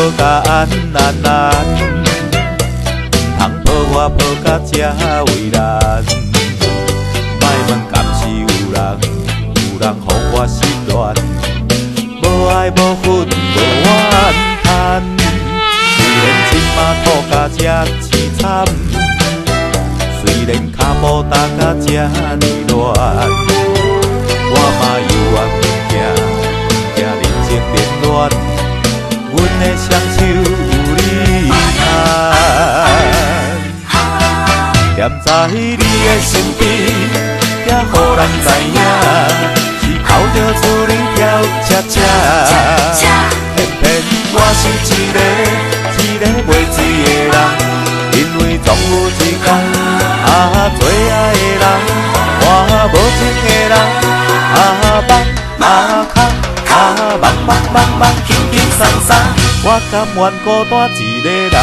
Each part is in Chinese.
抱甲安安安，唔通抱我抱甲这为难。莫问敢是有人，有人予我失恋，无爱无恨无怨叹。虽然亲妈吐甲这凄惨，虽然脚步踏甲这呢乱，我嘛犹原不惊，惊人情冷暖。阮的双手有你牵，踮在你的身边，也予人知影，是靠着厝里跳恰恰。偏偏我是一个袂醉的人，因为总有一天，最爱的人，我无情的人，梦轻轻松松，我甘愿孤单一个人。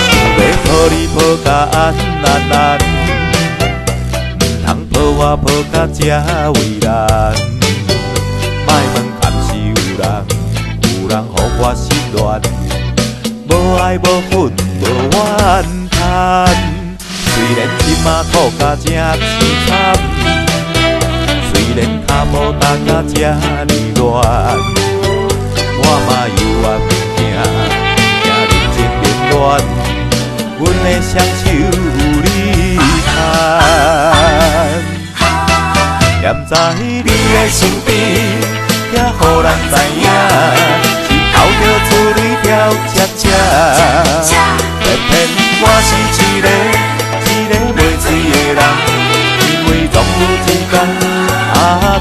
想要抱你抱甲安安安，唔通抱我抱甲这为难。莫问敢是有人，有人予我失恋，无爱无恨无怨叹。虽然心嘛吐甲这凄惨，虽然脚步踏甲这呢乱，我嘛犹原不惊，惊人情冷暖。阮的双手有你牵，踮在你的身边，也予人知影，是靠着厝里跳恰恰。偏偏我是一个袂醉的人，因为总有一天，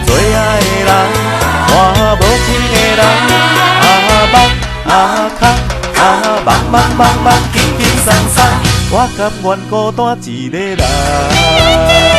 最爱的人，我无情的人，梦轻轻松松，我甘愿孤单一个人。